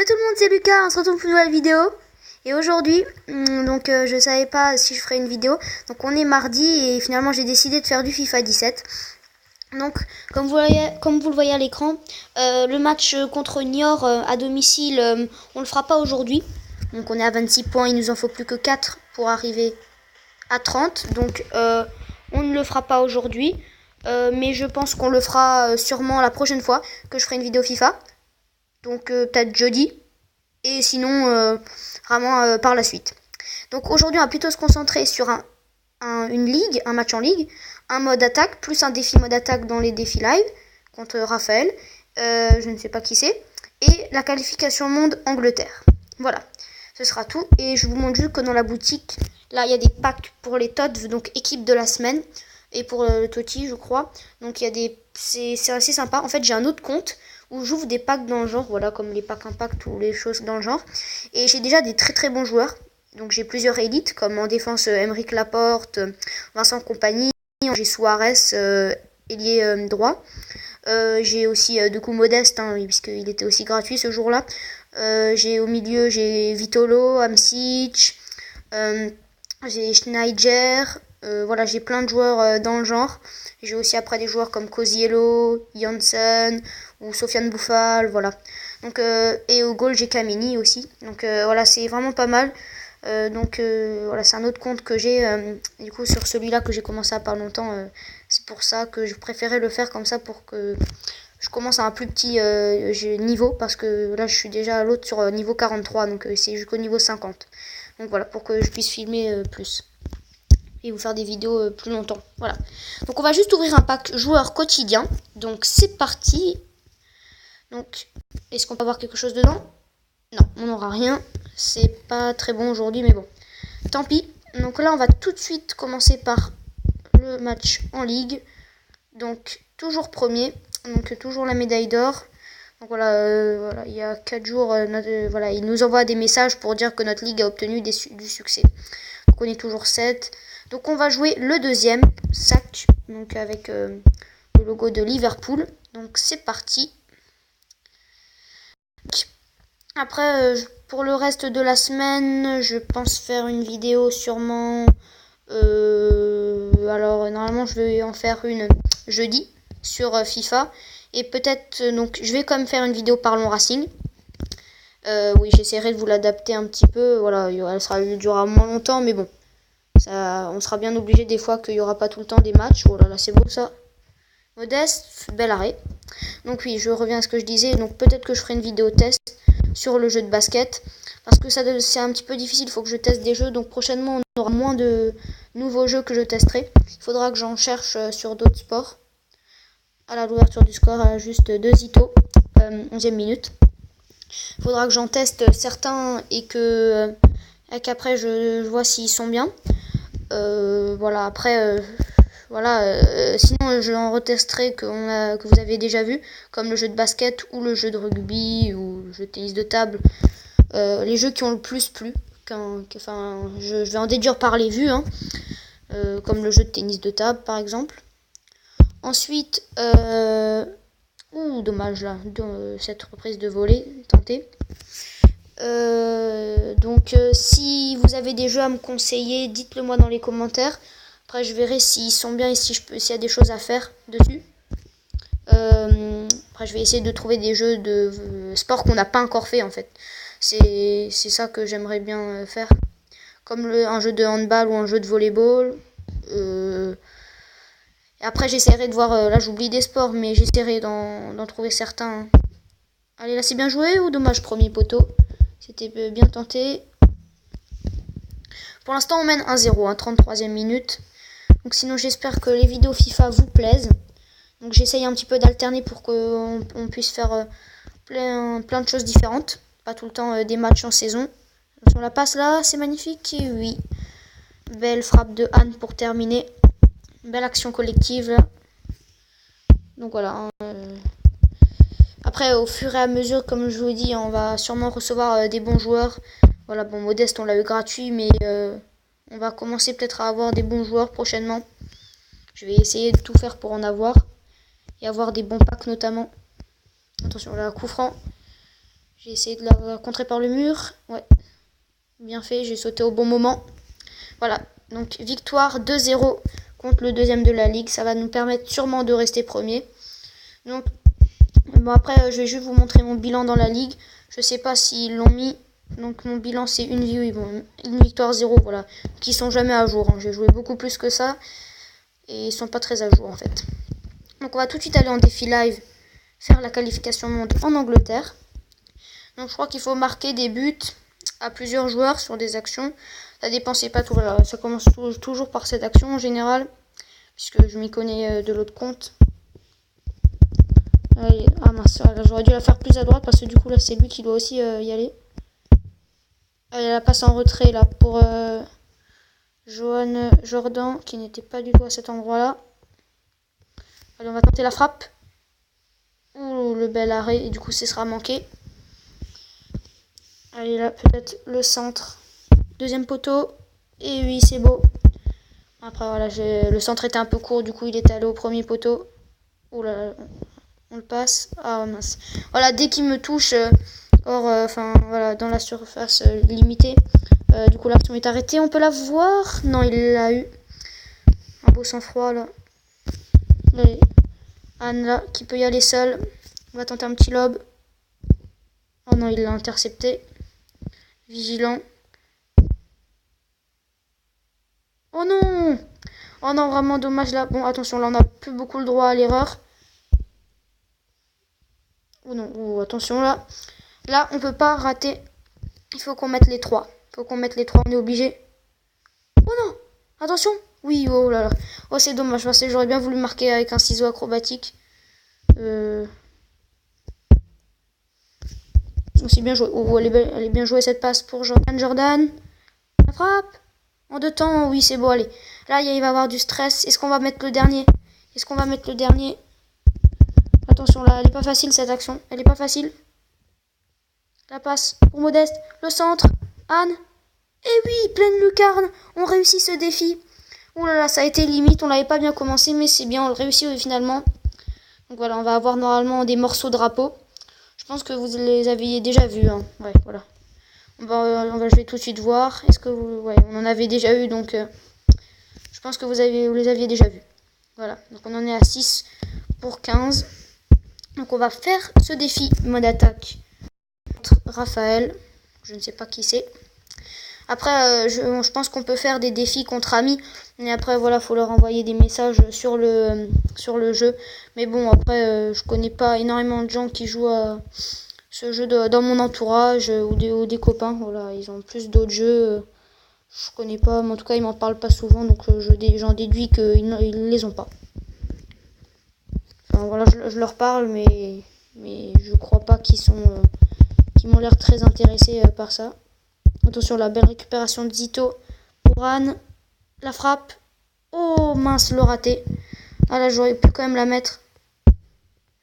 Yo tout le monde, c'est Lucas, on se retrouve pour une nouvelle vidéo. Et aujourd'hui, je savais pas si je ferais une vidéo. Donc on est mardi et finalement j'ai décidé de faire du FIFA 17. Donc comme vous le voyez à l'écran, le match contre Niort à domicile, on le fera pas aujourd'hui. Donc on est à 26 points, il nous en faut plus que 4 pour arriver à 30. Donc on ne le fera pas aujourd'hui. Mais je pense qu'on le fera sûrement la prochaine fois que je ferai une vidéo FIFA. Donc peut-être jeudi. Et sinon vraiment par la suite. Donc aujourd'hui on va plutôt se concentrer sur une ligue, un match en ligue, un mode attaque, plus un défi mode attaque dans les défis live contre Raphaël, je ne sais pas qui c'est, et la qualification monde Angleterre. Voilà, ce sera tout. Et je vous montre juste que dans la boutique, là il y a des packs pour les TOTS, donc équipe de la semaine, et pour le Totti je crois. Donc il y a des, c'est assez sympa. En fait j'ai un autre compte où j'ouvre des packs dans le genre, voilà, comme les packs impact ou les choses dans le genre. Et j'ai déjà des très très bons joueurs. Donc j'ai plusieurs élites, comme en défense Aymeric Laporte, Vincent Kompany, j'ai Suarez, ailier droit. J'ai aussi du coup Modeste, puisqu'il était aussi gratuit ce jour-là. J'ai au milieu, j'ai Vitolo, Hamsich, j'ai Schneider. Voilà, j'ai plein de joueurs dans le genre. J'ai aussi après des joueurs comme Coziello, Janssen ou Sofiane Bouffal, voilà. Donc et au goal j'ai Kamini aussi. Donc voilà, c'est vraiment pas mal. Voilà, c'est un autre compte que j'ai. Du coup sur celui-là que j'ai commencé à pas longtemps, c'est pour ça que je préférais le faire comme ça pour que je commence à un plus petit niveau, parce que là je suis déjà à l'autre sur niveau 43, donc c'est jusqu'au niveau 50. Donc voilà, pour que je puisse filmer plus et vous faire des vidéos plus longtemps. Voilà. Donc on va juste ouvrir un pack joueur quotidien. Donc c'est parti. Donc est-ce qu'on peut avoir quelque chose dedans? Non, on n'aura rien. C'est pas très bon aujourd'hui, mais bon. Tant pis. Donc là on va tout de suite commencer par le match en ligue. Donc toujours premier. Donc toujours la médaille d'or. Donc voilà, il y a 4 jours, voilà, il nous envoie des messages pour dire que notre ligue a obtenu du succès. Donc on est toujours 7. Donc on va jouer le deuxième sac, donc avec le logo de Liverpool. Donc c'est parti. Après pour le reste de la semaine, je pense faire une vidéo sûrement. Alors normalement je vais en faire une jeudi sur FIFA. Et peut-être, donc je vais quand même faire une vidéo Parlons Racing. Oui, j'essaierai de vous l'adapter un petit peu. Voilà, elle durera moins longtemps, mais bon. Ça, on sera bien obligé des fois qu'il n'y aura pas tout le temps des matchs. Oh là là, c'est beau ça. Modeste, bel arrêt. Donc oui, je reviens à ce que je disais. Donc peut-être que je ferai une vidéo test sur le jeu de basket. Parce que ça, c'est un petit peu difficile, il faut que je teste des jeux. Donc prochainement, on aura moins de nouveaux jeux que je testerai. Il faudra que j'en cherche sur d'autres sports. À l'ouverture du score, juste 2 itos, 11e minute. Il faudra que j'en teste certains et qu'après je vois s'ils sont bien. Voilà, après, sinon je en retesterai que vous avez déjà vu, comme le jeu de basket ou le jeu de rugby ou le jeu de tennis de table. Les jeux qui ont le plus plu. Je vais en déduire par les vues, comme le jeu de tennis de table par exemple. Ensuite, dommage là, cette reprise de volée tentée. Si vous avez des jeux à me conseiller, dites-le moi dans les commentaires. Après, je verrai s'ils sont bien et s'il y a des choses à faire dessus. Après, je vais essayer de trouver des jeux de sport qu'on n'a pas encore fait en fait. C'est ça que j'aimerais bien faire. Comme un jeu de handball ou un jeu de volleyball. Et après, j'essaierai de voir. Là, j'oublie des sports, mais j'essaierai d'en trouver certains. Allez, là, c'est bien joué ou dommage, premier poteau. C'était bien tenté. Pour l'instant, on mène 1-0, 33e minute. Donc sinon, j'espère que les vidéos FIFA vous plaisent. Donc j'essaye un petit peu d'alterner pour qu'on puisse faire plein de choses différentes. Pas tout le temps des matchs en saison. On la passe là, c'est magnifique. Et oui. Belle frappe de Anne pour terminer. Belle action collective là. Donc voilà. Après, au fur et à mesure, comme je vous dis, on va sûrement recevoir des bons joueurs. Voilà, bon, Modeste, on l'a eu gratuit, mais on va commencer peut-être à avoir des bons joueurs prochainement. Je vais essayer de tout faire pour en avoir. Et avoir des bons packs notamment. Attention, là, coup franc. J'ai essayé de la contrer par le mur. Ouais, bien fait, j'ai sauté au bon moment. Voilà, donc victoire 2-0 contre le deuxième de la ligue. Ça va nous permettre sûrement de rester premier. Donc, bon après, je vais juste vous montrer mon bilan dans la ligue. Je sais pas s'ils l'ont mis. Donc mon bilan c'est une victoire 0, voilà. Qui sont jamais à jour. J'ai joué beaucoup plus que ça. Et ils sont pas très à jour en fait. Donc on va tout de suite aller en défi live. Faire la qualification monde en Angleterre. Donc je crois qu'il faut marquer des buts à plusieurs joueurs sur des actions. Ça dépend, c'est pas tout. Voilà, ça commence toujours par cette action en général. Puisque je m'y connais de l'autre compte. Allez, ah mince, j'aurais dû la faire plus à droite parce que du coup là c'est lui qui doit aussi y aller. Allez, la passe en retrait là pour Johan Jordan qui n'était pas du tout à cet endroit là. Allez, on va tenter la frappe. Ouh, le bel arrêt et du coup ce sera manqué. Allez là, peut-être le centre. Deuxième poteau. Et oui, c'est beau. Après voilà, le centre était un peu court, du coup il est allé au premier poteau. Ouh là là, on le passe. Ah mince. Voilà, dès qu'il me touche, voilà, dans la surface limitée, du coup l'action est arrêtée. On peut la voir. Non, il l'a eu. Un beau sang-froid là. Allez. Anne là, qui peut y aller seule. On va tenter un petit lob. Oh non, il l'a intercepté. Vigilant. Oh non! Oh non, vraiment dommage là. Bon, attention, là on n'a plus beaucoup le droit à l'erreur. Oh non, oh, attention là. Là, on peut pas rater. Il faut qu'on mette les 3. Il faut qu'on mette les 3, on est obligé. Oh non! Attention! Oui, oh là là. Oh, c'est dommage, parce que j'aurais bien voulu marquer avec un ciseau acrobatique. C'est bien joué. Oh, elle est bien jouée cette passe pour Jordan. La frappe! En 2 temps, oui, c'est beau, allez. Là, il va y avoir du stress. Est-ce qu'on va mettre le dernier? Attention, là, elle est pas facile cette action. Elle est pas facile. La passe pour Modeste. Le centre. Anne. Et oui, pleine lucarne. On réussit ce défi. Ouh là là, ça a été limite. On l'avait pas bien commencé, mais c'est bien. On le réussit finalement. Donc voilà, on va avoir normalement des morceaux drapeaux. Je pense que vous les aviez déjà vus. Hein. Ouais, voilà. Je vais tout de suite voir. Est-ce que vous... Ouais, on en avait déjà eu, donc... je pense que vous les aviez déjà vus. Voilà, donc on en est à 6 pour 15. Donc on va faire ce défi mode attaque contre Raphaël. Je ne sais pas qui c'est. Après, je pense qu'on peut faire des défis contre amis. Mais après, voilà, faut leur envoyer des messages sur le jeu. Mais bon, après, je connais pas énormément de gens qui jouent à ce jeu dans mon entourage ou des copains. Voilà, ils ont plus d'autres jeux. Je connais pas, mais en tout cas, ils m'en parlent pas souvent. Donc, j'en déduis qu'ils ne les ont pas. Enfin, voilà, je leur parle, mais je crois pas qu'ils m'ont l'air très intéressés par ça. Attention, la belle récupération de Zito pour Anne. La frappe. Oh mince, le raté. Ah là, j'aurais pu quand même la mettre.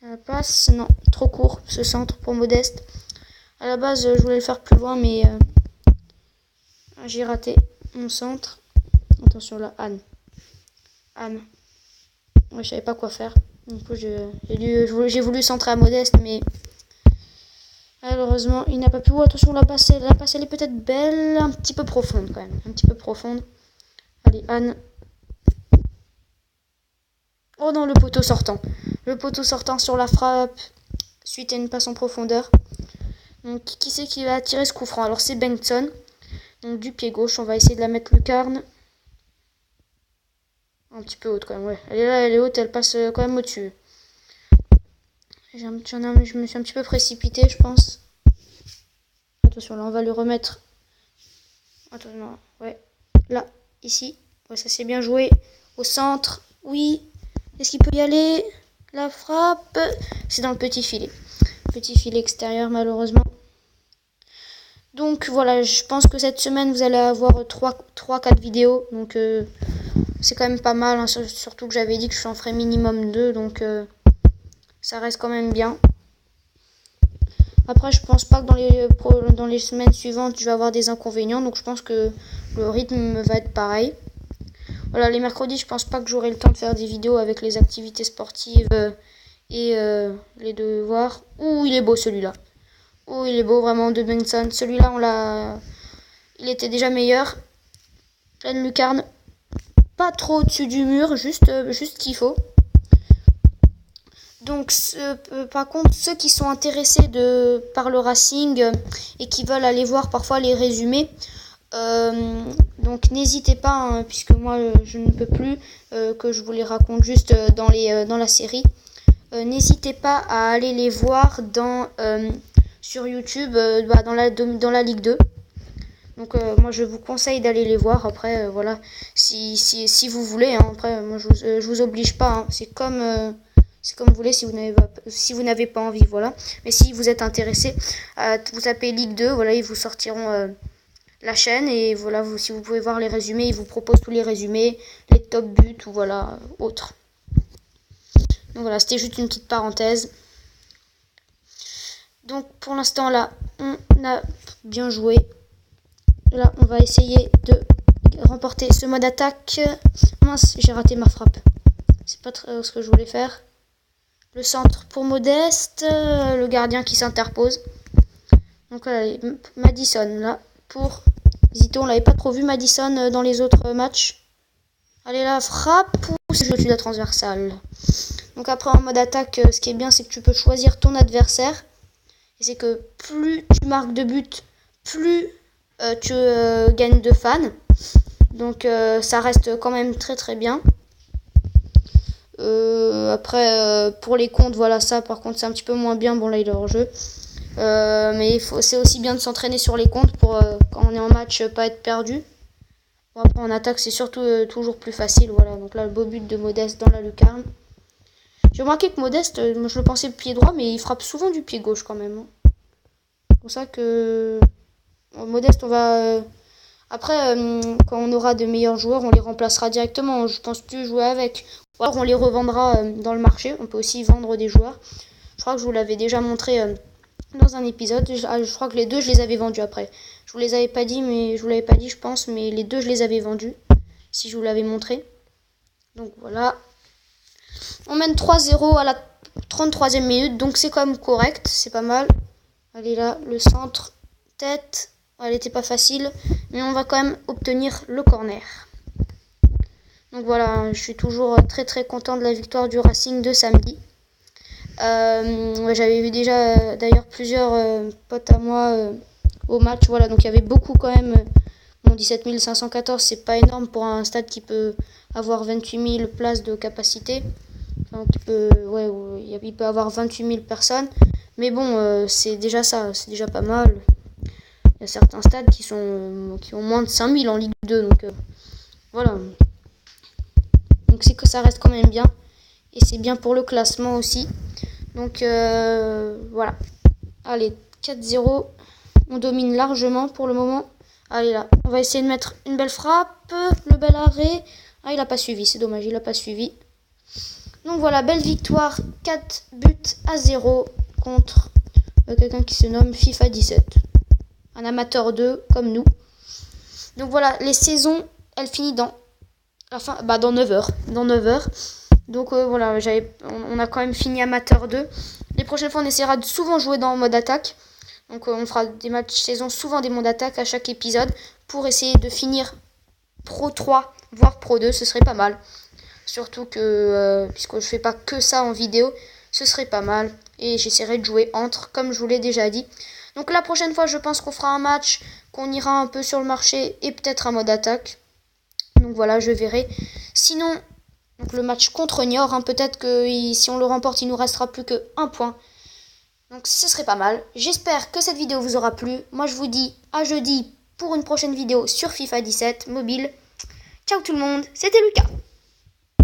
La passe, non, trop court ce centre pour Modeste. À la base, je voulais le faire plus loin, mais j'ai raté mon centre. Attention là, Anne. Ouais, je savais pas quoi faire. Du coup, j'ai voulu centrer à Modeste, mais malheureusement, il n'a pas pu. Oh, attention, la passe, elle est peut-être belle. Un petit peu profonde, quand même. Un petit peu profonde. Allez, Anne. Oh non, le poteau sortant. Le poteau sortant sur la frappe. Suite à une passe en profondeur. Donc, qui c'est qui va tirer ce coup franc? Alors, c'est Bengtson. Donc, du pied gauche, on va essayer de la mettre lucarne. Un petit peu haute, quand même, ouais. Elle est là, elle est haute, elle passe quand même au-dessus. Je me suis un petit peu précipité, je pense. Attention, là, on va le remettre. Attends, non, ouais. Là, ici. Ouais, ça c'est bien joué. Au centre, oui. Est-ce qu'il peut y aller? La frappe. C'est dans le petit filet. Petit filet extérieur, malheureusement. Donc, voilà, je pense que cette semaine, vous allez avoir 3-4 vidéos. Donc, c'est quand même pas mal. Hein, surtout que j'avais dit que je en ferais minimum 2. Donc, ça reste quand même bien. Après, je pense pas que dans les semaines suivantes, je vais avoir des inconvénients. Donc, je pense que le rythme va être pareil. Voilà, les mercredis, je pense pas que j'aurai le temps de faire des vidéos avec les activités sportives et les devoirs. Ouh, il est beau celui-là. Oh, il est beau vraiment de Benson. Celui-là, il était déjà meilleur. Pleine lucarne. Pas trop au-dessus du mur, juste qu'il faut. Donc, par contre, ceux qui sont intéressés par le Racing et qui veulent aller voir parfois les résumés, donc n'hésitez pas, hein, puisque moi je ne peux plus, que je vous les raconte juste dans la série. N'hésitez pas à aller les voir sur YouTube, dans la Ligue 2. Donc moi je vous conseille d'aller les voir. Après voilà, si vous voulez, hein, après moi je vous oblige pas, hein. C'est comme vous voulez, si vous n'avez pas envie, voilà. Mais si vous êtes intéressé, vous tapez Ligue 2, voilà, ils vous sortiront la chaîne, et voilà, si vous pouvez voir les résumés, ils vous proposent tous les résumés, les top buts ou voilà, autres. Donc voilà, c'était juste une petite parenthèse. Donc pour l'instant là, on a bien joué. Là, on va essayer de remporter ce mode attaque. Mince, j'ai raté ma frappe. C'est pas ce que je voulais faire. Le centre pour Modeste, le gardien qui s'interpose. Donc là, Madison là pour Zito. On l'avait pas trop vu Madison dans les autres matchs. Allez là, frappe ou c'est au-dessus de la transversale. Donc après en mode attaque, ce qui est bien, c'est que tu peux choisir ton adversaire. Et c'est que plus tu marques de buts, plus tu gagnes de fans. Donc ça reste quand même très très bien. Après pour les comptes, voilà, ça par contre c'est un petit peu moins bien. Bon là il est hors jeu. Mais c'est aussi bien de s'entraîner sur les comptes pour quand on est en match pas être perdu. Bon, après en attaque c'est surtout toujours plus facile. Voilà, donc là le beau but de Modeste dans la lucarne. J'ai remarqué que Modeste, moi je le pensais pied droit, mais il frappe souvent du pied gauche quand même. C'est pour ça que Modeste, on va... Après, quand on aura de meilleurs joueurs, on les remplacera directement. Je pense plus jouer avec. Ou alors on les revendra dans le marché. On peut aussi vendre des joueurs. Je crois que je vous l'avais déjà montré dans un épisode. Je crois que les deux, je les avais vendus après. Je vous les avais pas dit, je pense. Mais les deux, je les avais vendus. Si je vous l'avais montré. Donc voilà. On mène 3-0 à la 33e minute. Donc c'est quand même correct. C'est pas mal. Allez là, le centre. Tête. Elle n'était pas facile, mais on va quand même obtenir le corner. Donc voilà, je suis toujours très très content de la victoire du Racing de samedi. J'avais vu déjà d'ailleurs plusieurs potes à moi au match. Voilà, donc il y avait beaucoup quand même. Bon, 17 514, c'est pas énorme pour un stade qui peut avoir 28 000 places de capacité. Enfin, il peut avoir 28 000 personnes. Mais bon, c'est déjà ça, c'est déjà pas mal. Il y a certains stades qui ont moins de 5000 en Ligue 2, donc voilà. Donc c'est que ça reste quand même bien, et c'est bien pour le classement aussi. Donc voilà. Allez, 4-0, on domine largement pour le moment. Allez là, on va essayer de mettre une belle frappe, le bel arrêt. Ah, il a pas suivi, c'est dommage, il a pas suivi. Donc voilà, belle victoire, 4-0 contre quelqu'un qui se nomme FIFA 17. Un amateur 2 comme nous. Donc voilà, les saisons, elles finissent dans 9 heures. Dans 9 heures. Donc voilà, on a quand même fini amateur 2. Les prochaines fois, on essaiera de souvent jouer dans mode attaque. Donc on fera des matchs saison, souvent des modes attaque à chaque épisode, pour essayer de finir Pro 3, voire Pro 2, ce serait pas mal. Surtout que, puisque je fais pas que ça en vidéo, ce serait pas mal. Et j'essaierai de jouer entre, comme je vous l'ai déjà dit. Donc la prochaine fois, je pense qu'on fera un match, qu'on ira un peu sur le marché et peut-être un mode attaque. Donc voilà, je verrai. Sinon, donc le match contre Niort, hein, peut-être que si on le remporte, il nous restera plus que 1 point. Donc ce serait pas mal. J'espère que cette vidéo vous aura plu. Moi, je vous dis à jeudi pour une prochaine vidéo sur FIFA 17 mobile. Ciao tout le monde, c'était Lucas.